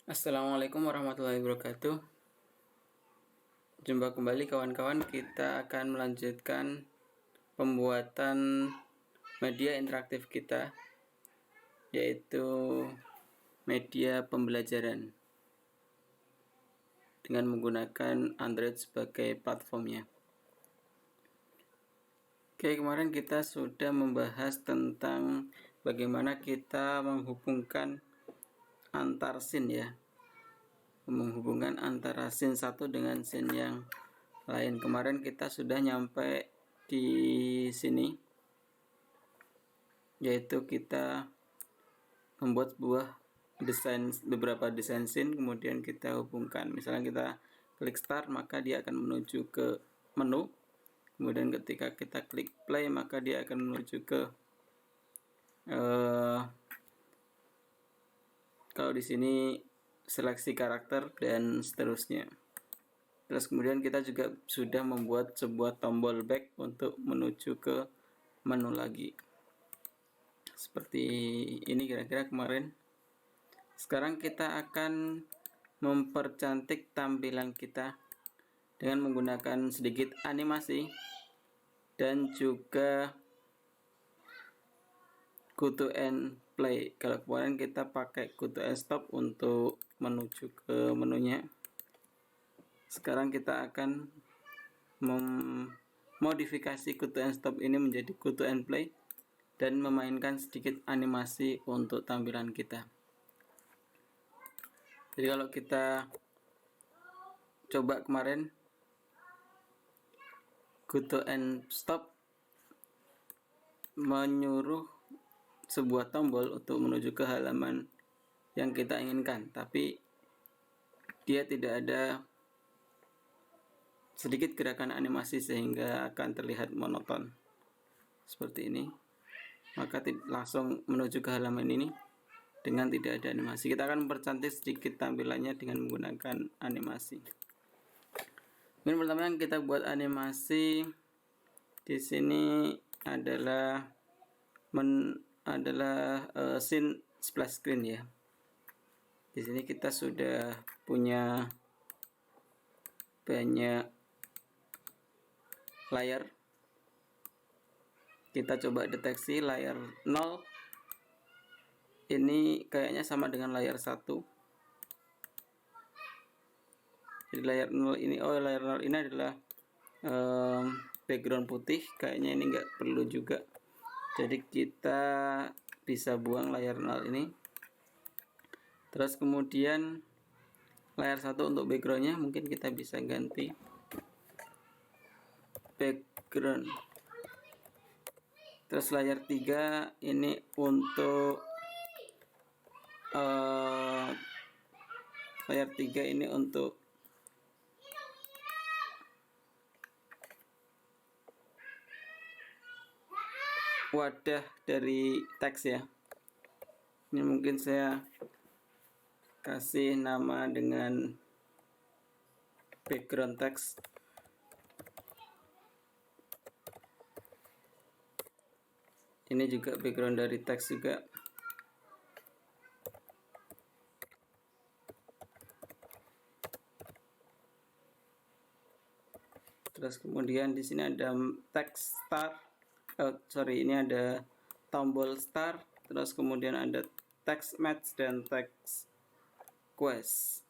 Assalamualaikum warahmatullahi wabarakatuh. Jumpa kembali kawan-kawan, kita akan melanjutkan pembuatan media interaktif kita, yaitu media pembelajaran dengan menggunakan Android sebagai platformnya. Oke, kemarin kita sudah membahas tentang bagaimana kita menghubungkan antar scene ya, menghubungkan antara scene satu dengan scene yang lain. Kemarin kita sudah nyampe di sini, yaitu kita membuat beberapa desain scene, kemudian kita hubungkan. Misalnya kita klik start, maka dia akan menuju ke menu. Kemudian ketika kita klik play, maka dia akan menuju ke kalau di sini seleksi karakter dan seterusnya. Terus kemudian kita juga sudah membuat sebuah tombol back untuk menuju ke menu lagi. Seperti ini kira-kira kemarin. Sekarang kita akan mempercantik tampilan kita dengan menggunakan sedikit animasi dan juga go to end play. Kalau kemarin kita pakai go to end stop untuk menuju ke menunya, sekarang kita akan memodifikasi go to end stop ini menjadi go to end play dan memainkan sedikit animasi untuk tampilan kita. Jadi kalau kita coba kemarin go to end stop menyuruh sebuah tombol untuk menuju ke halaman yang kita inginkan, tapi dia tidak ada sedikit gerakan animasi sehingga akan terlihat monoton seperti ini. Maka langsung menuju ke halaman ini dengan tidak ada animasi. Kita akan mempercantik sedikit tampilannya dengan menggunakan animasi. Yang pertama yang kita buat animasi di sini adalah scene splash screen ya. Di sini kita sudah punya banyak layar. Kita coba deteksi layar 0. Ini kayaknya sama dengan layar 1. Jadi layar 0 ini, layar 0 ini adalah background putih. Kayaknya ini nggak perlu juga. Jadi kita bisa buang layar 0 ini. Terus kemudian layar 1 untuk backgroundnya mungkin kita bisa ganti background. Terus layar 3 ini untuk layar 3 ini untuk wadah dari teks ya. Ini mungkin saya kasih nama dengan background text. Ini juga background dari teks juga. Terus kemudian di sini ada text start. Ini ada tombol start. Terus kemudian ada text match dan text quest.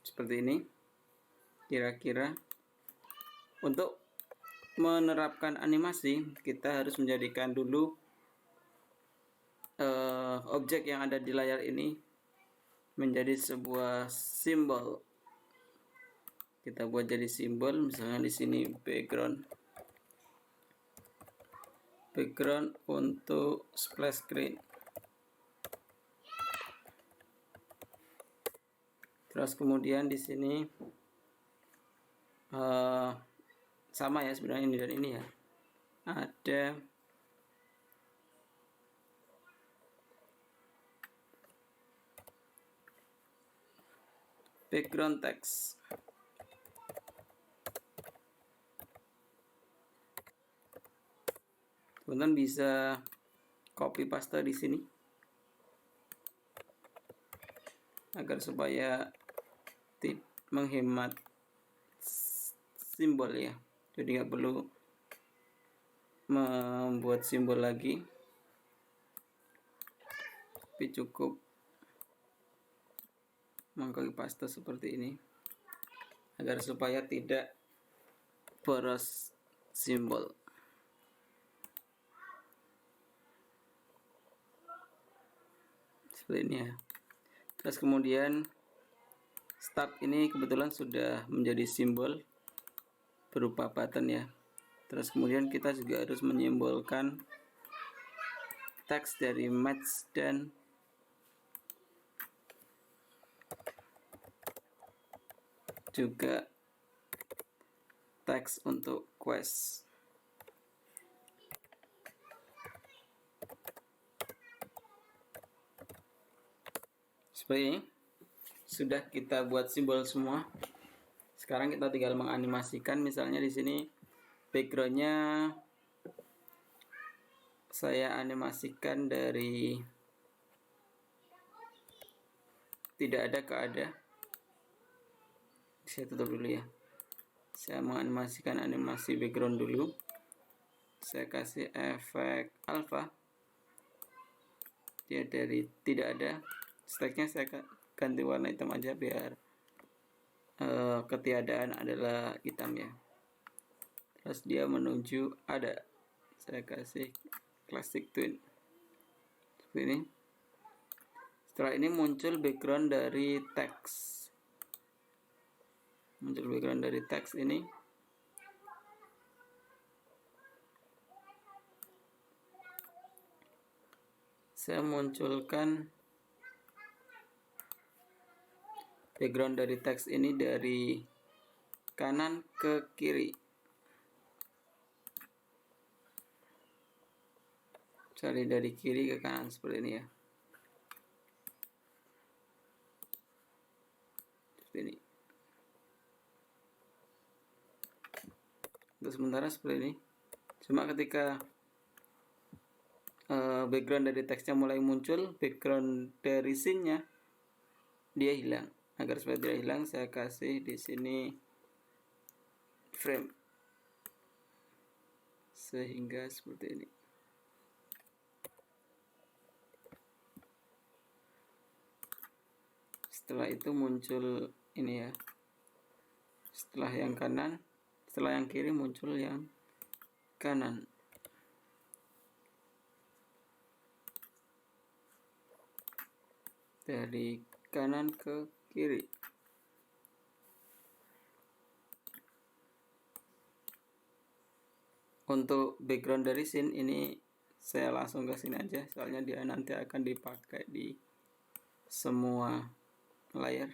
Seperti ini. Kira-kira untuk menerapkan animasi, kita harus menjadikan dulu objek yang ada di layar ini menjadi sebuah simbol. Kita buat jadi simbol, misalnya di sini background untuk splash screen. Terus kemudian di sini sama ya sebenarnya ini dan ini ya. Ada background text. Teman-teman bisa copy paste di sini. agar supaya menghemat simbol ya. Jadi nggak perlu membuat simbol lagi, tapi cukup mengcopy paste seperti ini agar supaya tidak boros simbol. Seperti ini ya. Terus kemudian start ini kebetulan sudah menjadi simbol berupa button ya. Terus kemudian kita juga harus menyimbolkan teks dari match dan juga teks untuk quest. Seperti ini. Sudah kita buat simbol semua. Sekarang kita tinggal menganimasikan. Misalnya di sini backgroundnya saya animasikan dari tidak ada ke ada. Saya tutup dulu ya. Saya menganimasikan animasi background dulu. Saya kasih efek alpha. Dia dari tidak ada. Stacknya saya ganti warna hitam aja biar ketiadaan adalah hitam ya. Terus dia menuju ada. Saya kasih classic twin. Seperti ini. Setelah ini muncul background dari teks. Muncul background dari teks ini. Saya munculkan background dari teks ini dari kanan ke kiri. Cari dari kiri ke kanan seperti ini ya. Seperti ini. Untuk sementara seperti ini. Cuma ketika background dari teksnya mulai muncul, background dari scene-nya dia hilang. Agar supaya tidak hilang, saya kasih di sini frame sehingga seperti ini. Setelah itu muncul ini ya. Setelah yang kanan, setelah yang kiri muncul yang kanan. Dari kanan ke kiri. Untuk background dari scene ini saya langsung ke sini aja, soalnya dia nanti akan dipakai di semua layar.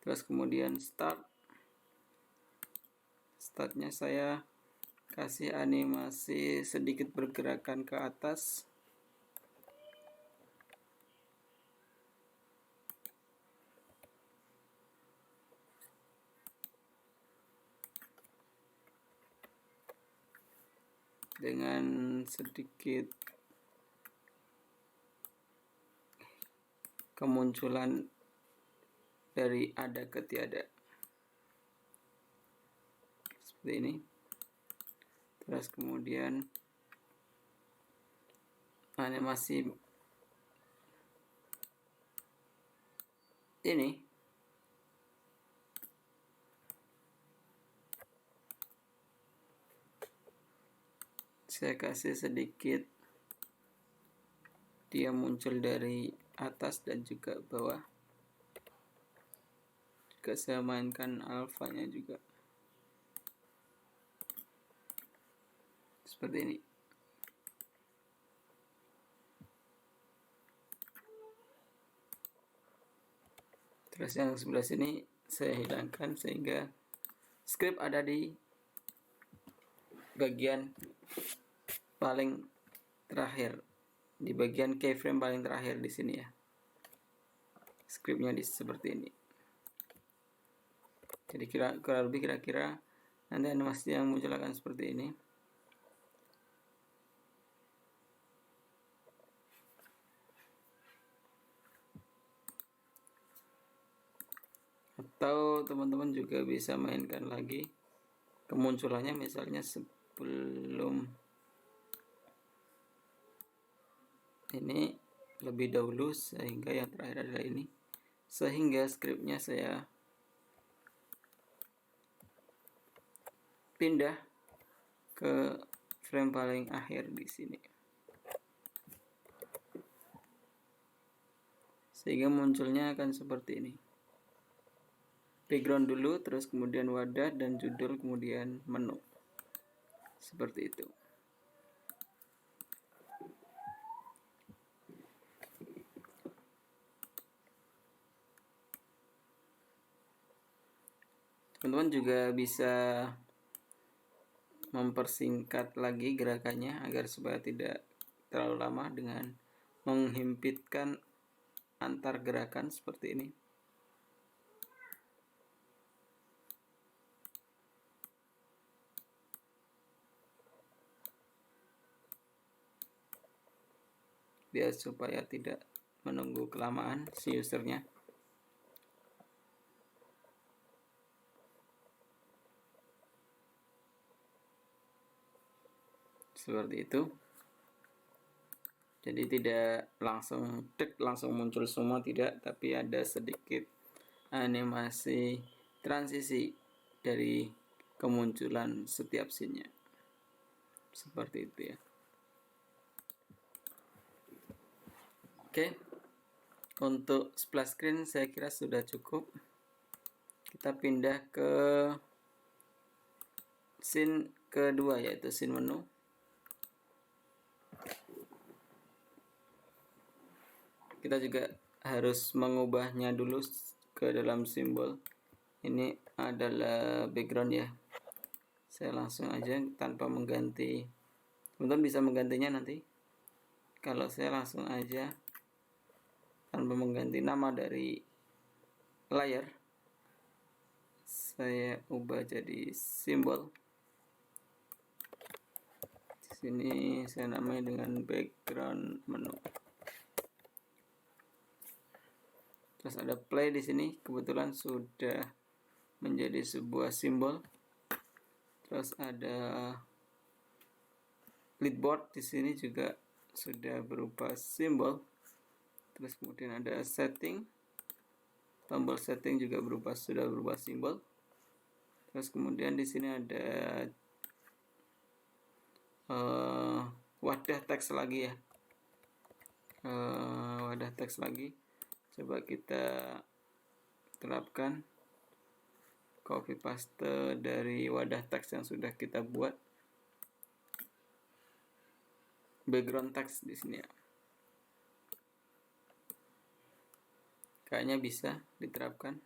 Terus kemudian startnya saya kasih animasi sedikit bergerakan ke atas. Dengan sedikit kemunculan dari ada ke tiada. Seperti ini. Terus kemudian animasi ini saya kasih sedikit dia muncul dari atas dan juga bawah. Juga saya mainkan alfanya juga seperti ini. Terus yang sebelah sini saya hilangkan sehingga script ada di bagian paling terakhir, di bagian keyframe paling terakhir di sini ya. Scriptnya seperti ini. Jadi kira-kira Nanti animasi yang muncul akan seperti ini. Atau teman-teman juga bisa mainkan lagi kemunculannya, misalnya sebelum ini lebih dahulu, sehingga yang terakhir adalah ini, sehingga skripnya saya pindah ke frame paling akhir di sini, sehingga munculnya akan seperti ini. Background dulu, terus kemudian wadah dan judul, kemudian menu, seperti itu. Teman-teman juga bisa mempersingkat lagi gerakannya agar supaya tidak terlalu lama dengan menghimpitkan antar gerakan seperti ini. Biar supaya tidak menunggu kelamaan si usernya. Seperti itu. Jadi tidak langsung muncul semua, tidak, tapi ada sedikit animasi transisi dari kemunculan setiap scene-nya. Seperti itu ya. Oke. Untuk splash screen saya kira sudah cukup. Kita pindah ke scene kedua, yaitu scene menu. Kita juga harus mengubahnya dulu ke dalam simbol. Ini adalah background ya. Saya langsung aja tanpa mengganti. Teman-teman bisa menggantinya nanti. Kalau saya langsung aja tanpa mengganti nama dari layar, saya ubah jadi simbol. Di sini saya namai dengan background menu. Terus ada play di sini, kebetulan sudah menjadi sebuah simbol. Terus ada leadboard di sini juga sudah berupa simbol. Terus kemudian ada setting, tombol setting juga sudah berubah simbol. Terus kemudian di sini ada wadah teks lagi ya, wadah teks lagi. Coba kita terapkan copy paste dari wadah teks yang sudah kita buat, background teks di sini ya. Kayaknya bisa diterapkan.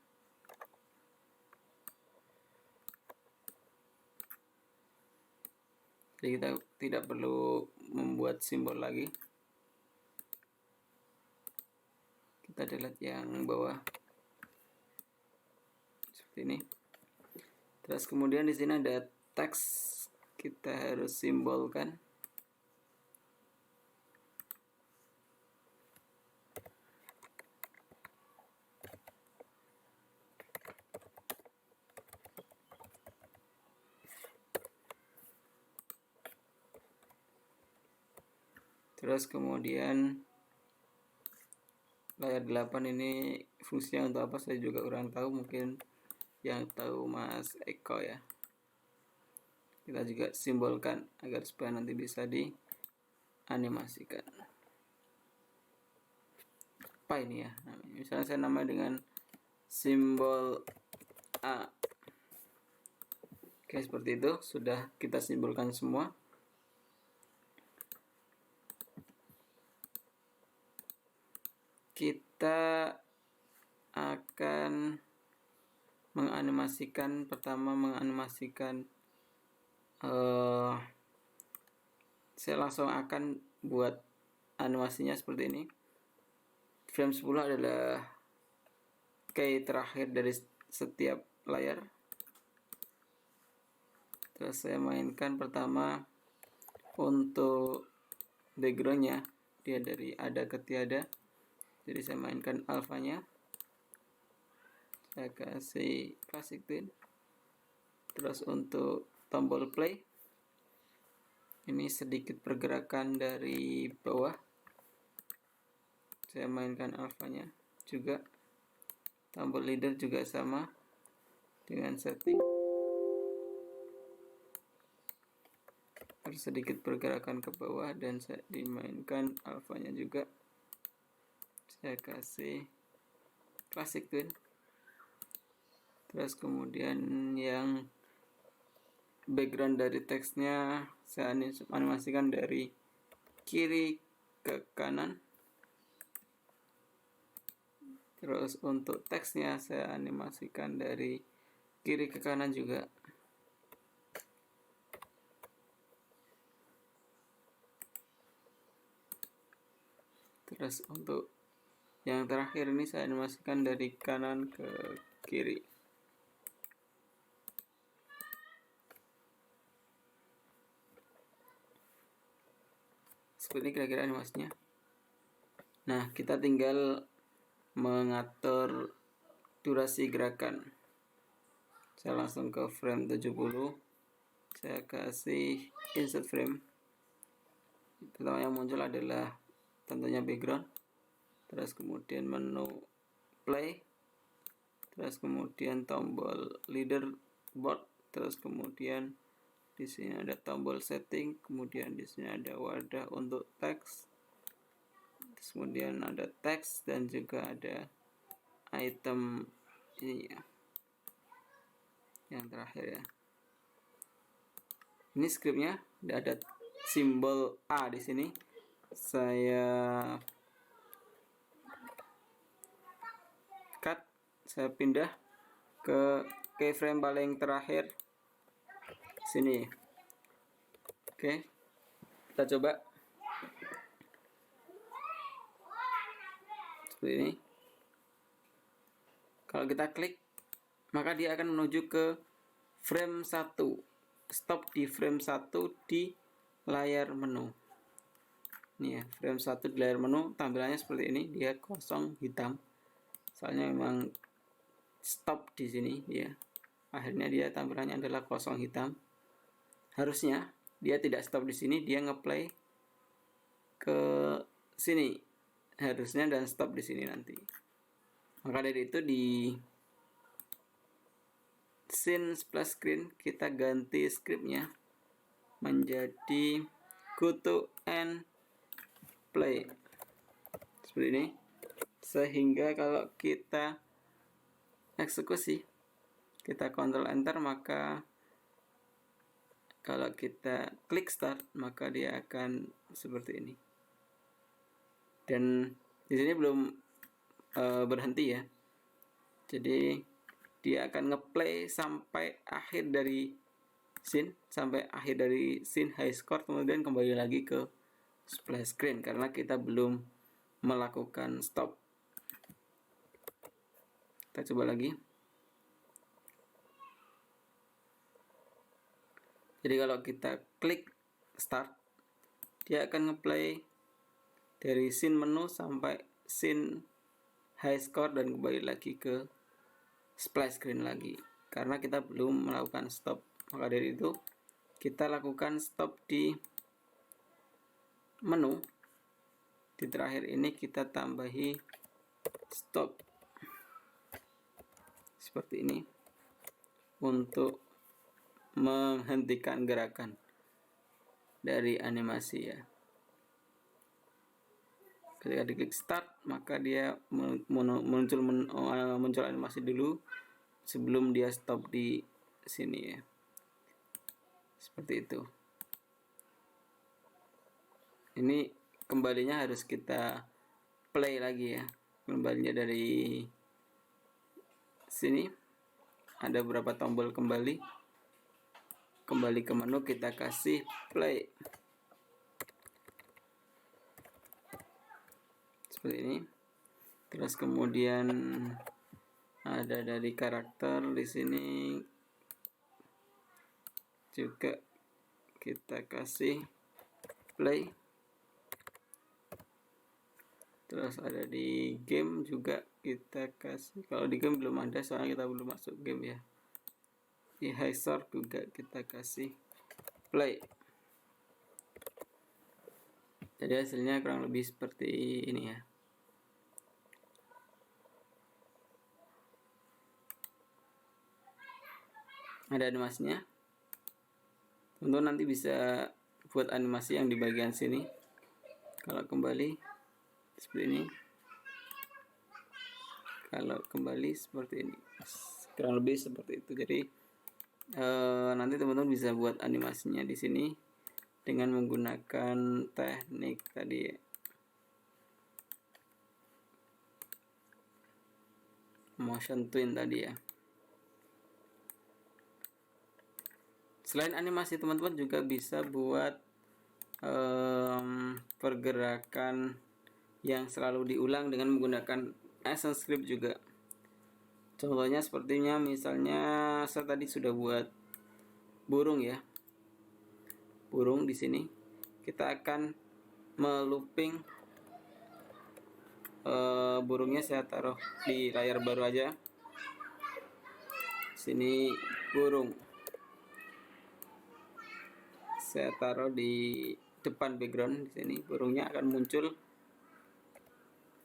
Jadi kita tidak perlu membuat simbol lagi. Kita delete yang bawah seperti ini. Terus kemudian di sini ada teks, kita harus simbolkan. Terus kemudian layar 8 ini fungsinya untuk apa saya juga kurang tahu, mungkin yang tahu Mas Eko ya. Kita juga simbolkan agar supaya nanti bisa dianimasikan. Apa ini ya? Misalnya saya nama dengan simbol A. Oke, seperti itu sudah kita simbolkan semua. Kita akan menganimasikan, pertama menganimasikan saya langsung akan buat animasinya seperti ini. Frame 10 adalah key terakhir dari setiap layar. Terus saya mainkan pertama untuk backgroundnya, dia dari ada ke tiada, jadi saya mainkan alfanya, saya kasih classic tune. Terus untuk tombol play, ini sedikit pergerakan dari bawah, saya mainkan alfanya juga. Tombol leader juga sama dengan setting. Terus sedikit pergerakan ke bawah dan saya dimainkan alfanya juga. Saya kasih classic tune. Terus kemudian yang background dari teksnya saya animasikan dari kiri ke kanan. Terus untuk teksnya saya animasikan dari kiri ke kanan juga. Terus untuk yang terakhir ini saya animasikan dari kanan ke kiri. Seperti ini kira-kira animasinya. Nah, kita tinggal mengatur durasi gerakan. Saya langsung ke frame 70. Saya kasih insert frame. Pertama yang muncul adalah tentunya background. Terus kemudian menu play. Terus kemudian tombol leaderboard. Terus kemudian di sini ada tombol setting. Kemudian di sini ada wadah untuk teks. Terus kemudian ada teks dan juga ada item ini ya. Yang terakhir ya. Ini scriptnya ada simbol A di sini. Saya cut, saya pindah ke keyframe paling terakhir sini. Oke, kita coba seperti ini. Kalau kita klik, maka dia akan menuju ke frame 1. Stop di frame 1 di layar menu. Ini ya, frame 1 di layar menu, tampilannya seperti ini, dia kosong hitam. Soalnya memang stop di sini ya. Akhirnya dia tampilannya adalah kosong hitam. Harusnya dia tidak stop di sini, dia ngeplay ke sini. Harusnya dan stop di sini nanti. Maka dari itu di scene splash screen kita ganti scriptnya menjadi go to end play seperti ini, sehingga kalau kita eksekusi, kita Ctrl Enter, maka kalau kita klik start maka dia akan seperti ini. Dan di sini belum berhenti ya, jadi dia akan ngeplay sampai akhir dari scene, high score, kemudian kembali lagi ke splash screen karena kita belum melakukan stop. Kita coba lagi. Jadi kalau kita klik start, dia akan ngeplay dari scene menu sampai scene high score dan kembali lagi ke splash screen lagi karena kita belum melakukan stop. Maka dari itu kita lakukan stop di menu. Di terakhir ini kita tambahi stop seperti ini untuk menghentikan gerakan dari animasi ya. Ketika diklik start maka dia muncul animasi dulu sebelum dia stop di sini ya. Seperti itu. Ini kembalinya harus kita play lagi ya. Kembalinya dari sini ada beberapa tombol kembali ke menu, kita kasih play seperti ini. Terus kemudian ada dari karakter di sini juga kita kasih play. Terus ada di game juga kita kasih, kalau di game belum ada soalnya kita belum masuk game ya. Di Hisor juga kita kasih play. Jadi hasilnya kurang lebih seperti ini ya. Ada animasinya. Tentu nanti bisa buat animasi yang di bagian sini. Kalau kembali seperti ini. Kalau kembali seperti ini. Kurang lebih seperti itu. Jadi nanti teman-teman bisa buat animasinya di sini dengan menggunakan teknik tadi ya. Motion twin tadi ya. Selain animasi, teman-teman juga bisa buat pergerakan yang selalu diulang dengan menggunakan ActionScript juga. Contohnya sepertinya misalnya saya tadi sudah buat burung ya. Burung di sini kita akan melooping burungnya, saya taruh di layar baru aja. Sini burung. Saya taruh di depan background di sini. Burungnya akan muncul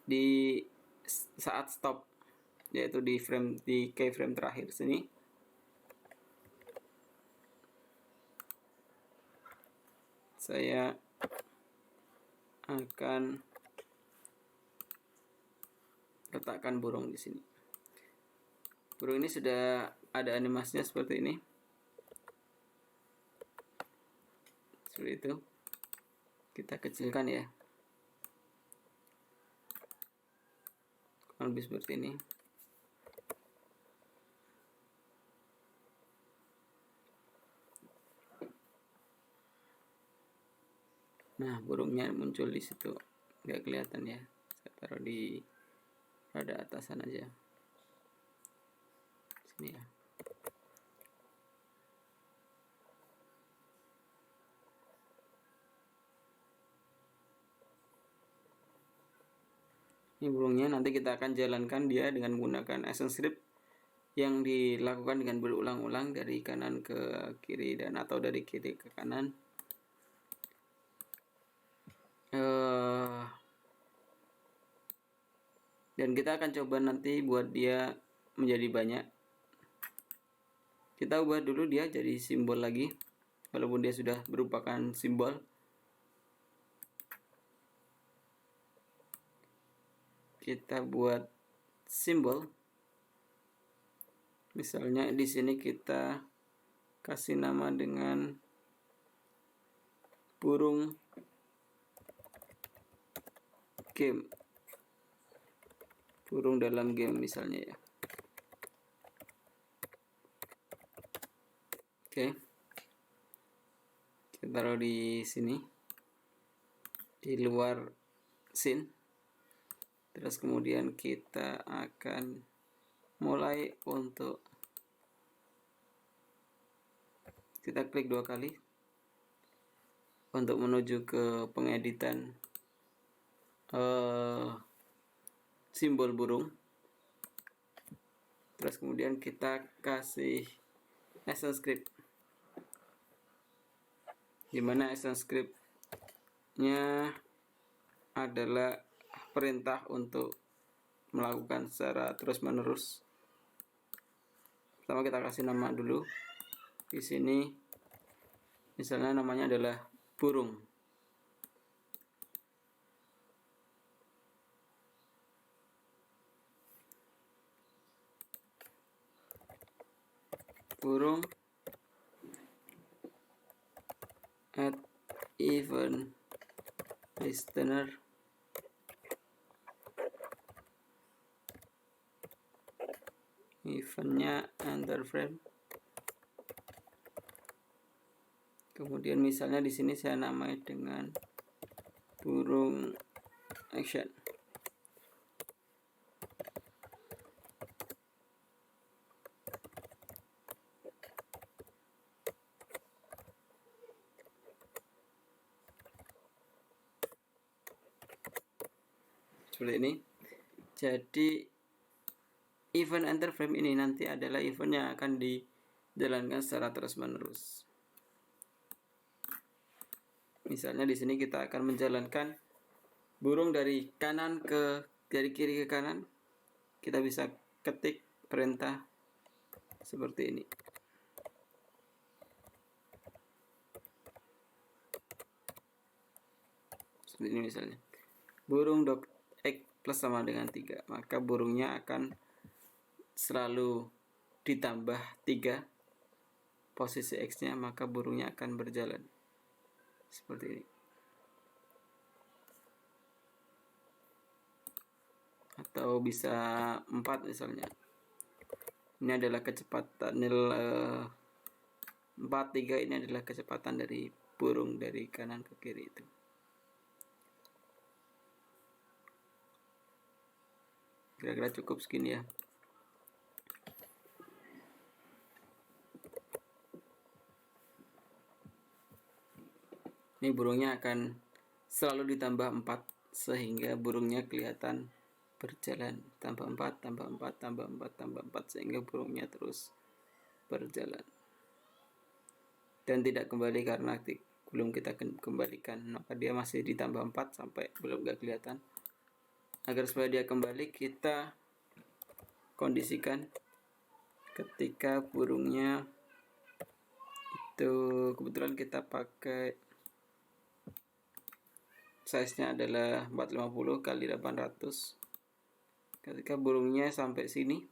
di saat stop, yaitu di keyframe terakhir sini. Saya akan letakkan burung di sini. Burung ini sudah ada animasinya seperti ini. Seperti itu. Kita kecilkan ya. Kurang lebih seperti ini. Nah, burungnya muncul di situ. Nggak kelihatan ya. Saya taruh di rada atasan aja. Sini ya. Ini burungnya, nanti kita akan jalankan dia dengan menggunakan ActionScript yang dilakukan dengan berulang-ulang dari kanan ke kiri dan atau dari kiri ke kanan. Dan kita akan coba nanti buat dia menjadi banyak. Kita ubah dulu dia jadi simbol lagi, walaupun dia sudah merupakan simbol. Kita buat simbol. Misalnya di sini kita kasih nama dengan burung game. Burung dalam game misalnya ya. Oke. Kita taruh di sini. Di luar scene. Terus kemudian kita akan mulai untuk kita klik 2 kali untuk menuju ke pengeditan simbol burung. Terus kemudian kita kasih ActionScript, dimana ActionScript-nya adalah perintah untuk melakukan secara terus-menerus. Pertama kita kasih nama dulu. Di sini misalnya namanya adalah burung. Burung at event listener eventnya enter frame. Kemudian misalnya di sini saya namai dengan burung action. seperti ini. Jadi event enter frame ini nanti adalah event yang akan dijalankan secara terus menerus. Misalnya di sini kita akan menjalankan burung dari kiri ke kanan. Kita bisa ketik perintah seperti ini. Seperti ini misalnya. Burung x plus sama dengan 3, maka burungnya akan selalu ditambah 3 posisi x-nya, maka burungnya akan berjalan seperti ini. Atau bisa 4 misalnya. Ini adalah kecepatan 4, 3 ini adalah kecepatan dari burung dari kanan ke kiri itu. Kira-kira cukup segini ya. Ini burungnya akan selalu ditambah 4 sehingga burungnya kelihatan berjalan. Tambah 4, tambah 4, tambah 4, tambah 4 sehingga burungnya terus berjalan. Dan tidak kembali karena belum kita kembalikan, maka dia masih ditambah 4 sampai belum nggak kelihatan. Agar supaya dia kembali, kita kondisikan ketika burungnya itu kebetulan kita pakai size-nya adalah 450 kali 800. Ketika burungnya sampai sini,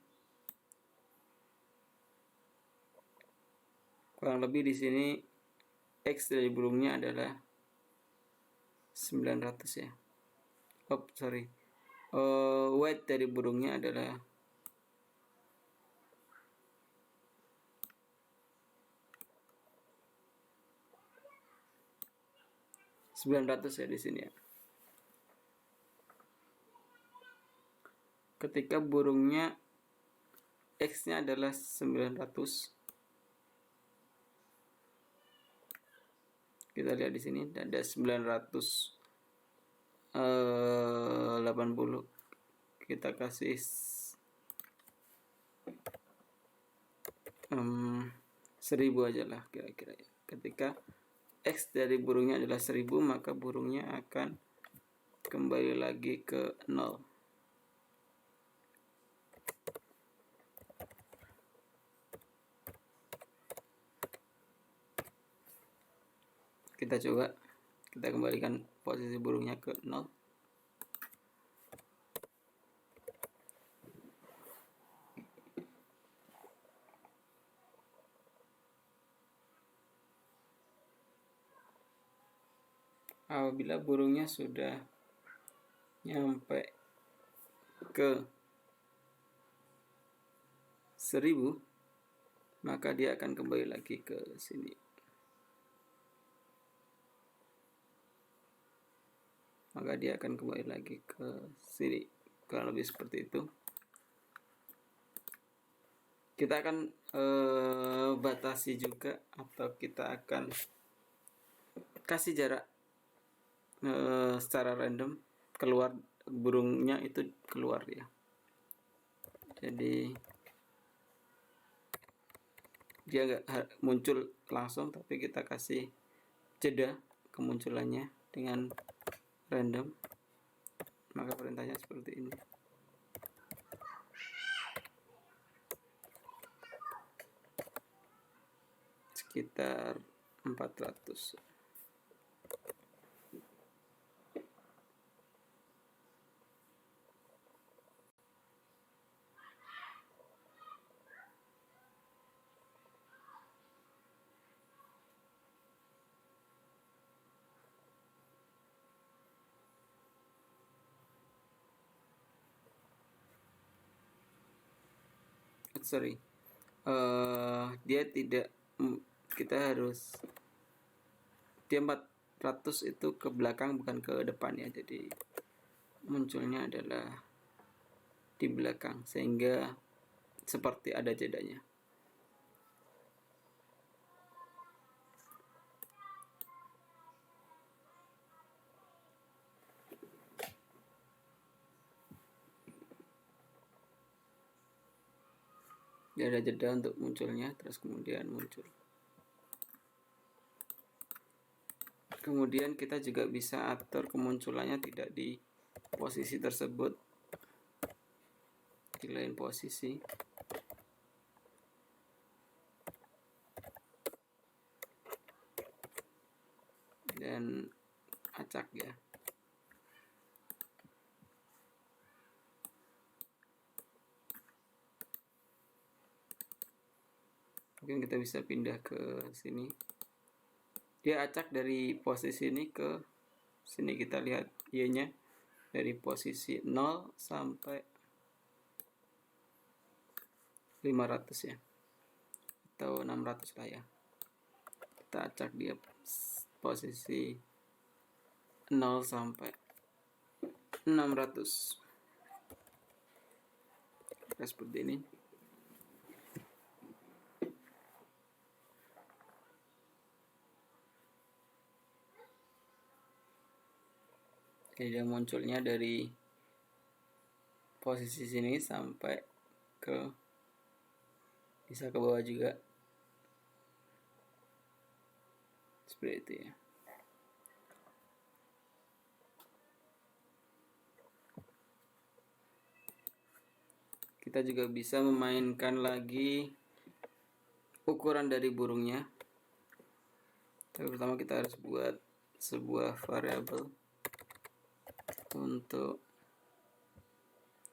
kurang lebih di sini X dari burungnya adalah 900 ya. Weight dari burungnya adalah 900 ya di sini ya. Ketika burungnya X-nya adalah 900, kita lihat di sini ada 980. Kita kasih 1000 aja lah kira-kira ya. Ketika X dari burungnya adalah 1000, maka burungnya akan kembali lagi ke 0. Kita coba, kita kembalikan posisi burungnya ke 0. Apabila burungnya sudah nyampe ke 1000, maka dia akan kembali lagi ke sini. Maka dia akan kembali lagi ke sini. Kurang lebih seperti itu. Kita akan batasi juga, atau kita akan kasih jarak secara random keluar, burungnya itu keluar ya. Jadi dia nggak muncul langsung, tapi kita kasih jeda kemunculannya dengan random. Maka perintahnya seperti ini. Sekitar 400. Dia tidak, kita harus, dia 400 itu ke belakang bukan ke depan ya, jadi munculnya adalah di belakang sehingga seperti ada jedanya. Dia ada jeda untuk munculnya, terus kemudian muncul. Kemudian kita juga bisa atur kemunculannya tidak di posisi tersebut, di lain posisi. Dan acak ya. Mungkin kita bisa pindah ke sini. Dia acak dari posisi ini ke sini, kita lihat Y-nya dari posisi 0 sampai 500 ya, atau 600 lah ya. Kita acak dia posisi 0 sampai 600. Kita seperti ini. Jadi dia munculnya dari posisi sini sampai ke, bisa ke bawah juga, seperti itu ya. Kita juga bisa memainkan lagi ukuran dari burungnya. Tapi pertama kita harus buat sebuah variabel untuk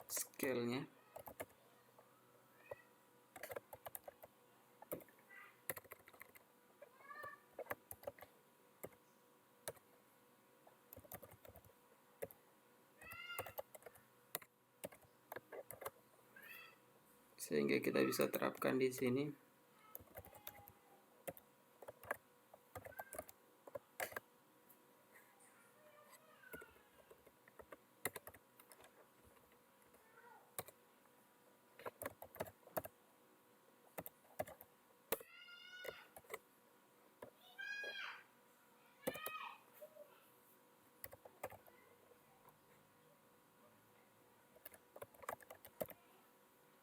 scale-nya. Sehingga kita bisa terapkan di sini.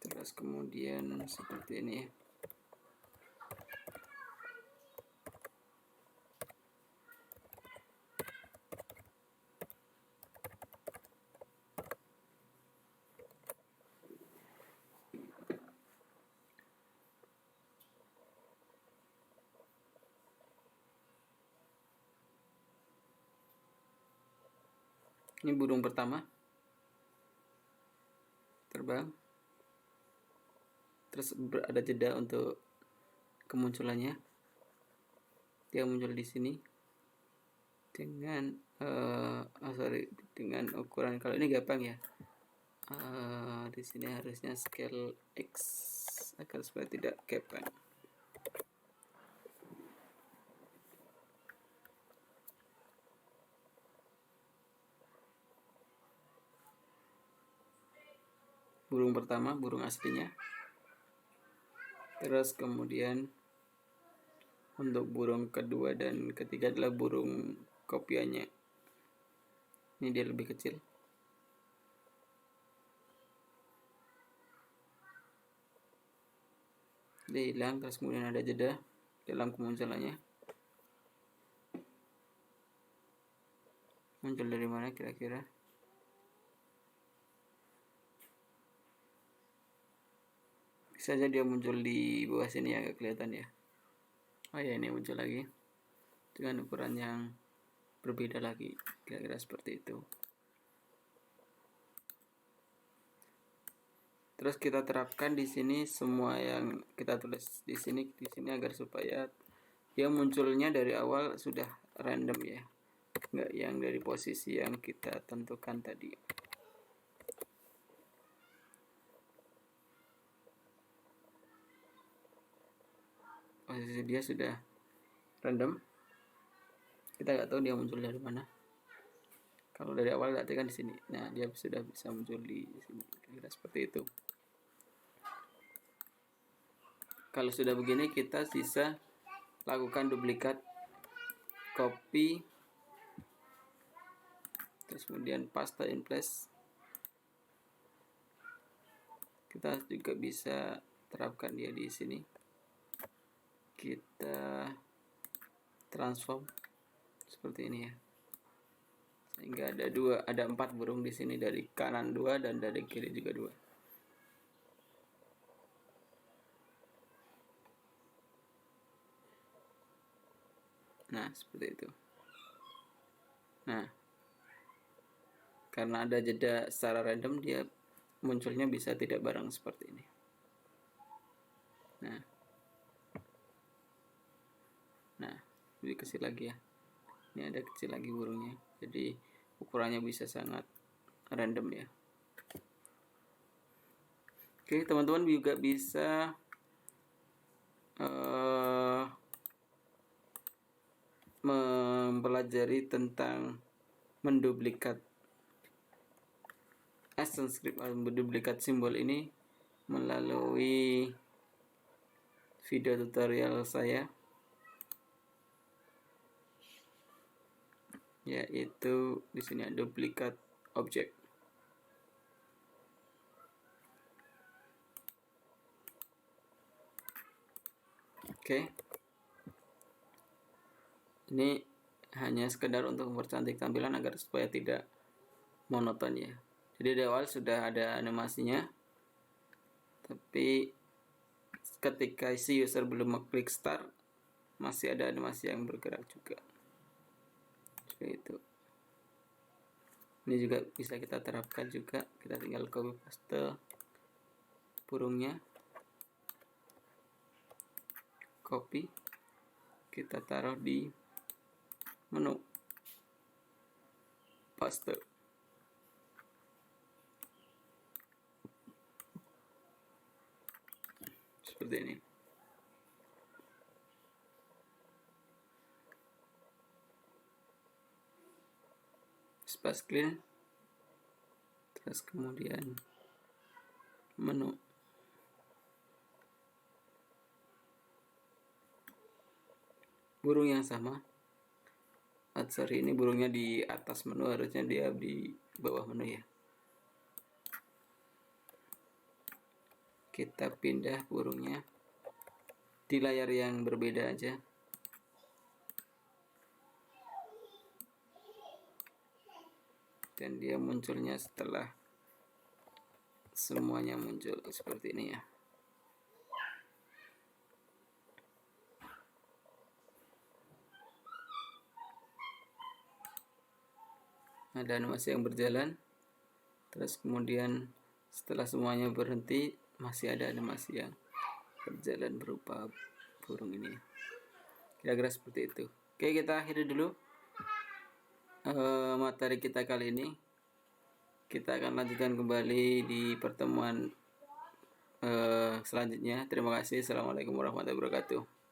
Terus kemudian seperti ini ya. Ini burung pertama terbang, terus ada jeda untuk kemunculannya. Dia muncul di sini dengan dengan ukuran, kalau ini gampang ya. Di sini harusnya scale X agar supaya tidak gampang. Burung pertama, burung aslinya. Terus kemudian untuk burung kedua dan ketiga adalah burung kopiannya. Ini dia lebih kecil. Dia hilang, terus kemudian ada jeda dalam kemunculannya. Muncul dari mana kira-kira? Bisa saja dia muncul di bawah sini ya, agak kelihatan ya. Oh ya, ini muncul lagi dengan ukuran yang berbeda lagi, kira-kira seperti itu. Terus kita terapkan di sini semua yang kita tulis di sini agar supaya dia munculnya dari awal sudah random ya, nggak yang dari posisi yang kita tentukan tadi. Posisi dia sudah random, kita nggak tahu dia muncul dari mana. Kalau dari awal berarti kan di sini. Nah, dia sudah bisa muncul di sini, kira-kira seperti itu. Kalau sudah begini, kita bisa lakukan duplikat, copy, terus kemudian paste in place. Kita juga bisa terapkan dia di sini. Kita transform seperti ini ya, sehingga ada 4 burung di sini, dari kanan 2 dan dari kiri juga 2. Nah, seperti itu. Nah, karena ada jeda secara random, dia munculnya bisa tidak bareng seperti ini. Nah, lebih kecil lagi ya. Ini ada kecil lagi burungnya, jadi ukurannya bisa sangat random ya. Oke, teman-teman juga bisa mempelajari tentang menduplikat ActionScript atau menduplikat simbol ini melalui video tutorial saya, yaitu di sini ada duplikat objek. Oke. Ini hanya sekedar untuk mempercantik tampilan agar supaya tidak monoton ya. Jadi di awal sudah ada animasinya, tapi ketika si user belum mengklik start, masih ada animasi yang bergerak juga. Seperti itu. Ini juga bisa kita terapkan juga. Kita tinggal copy paste burungnya, copy, kita taruh di menu paste. Seperti ini. Space clean, terus kemudian menu, burung yang sama. Sorry, ini burungnya di atas menu, harusnya dia di bawah menu ya. Kita pindah burungnya di layar yang berbeda aja. Dan dia munculnya setelah semuanya muncul seperti ini ya. Ada animasi yang berjalan, terus kemudian setelah semuanya berhenti masih ada animasi yang berjalan berupa burung ini. Kira-kira seperti itu. Oke, kita akhiri dulu materi kita kali ini. Kita akan lanjutkan kembali di pertemuan selanjutnya. Terima kasih. Assalamualaikum warahmatullahi wabarakatuh.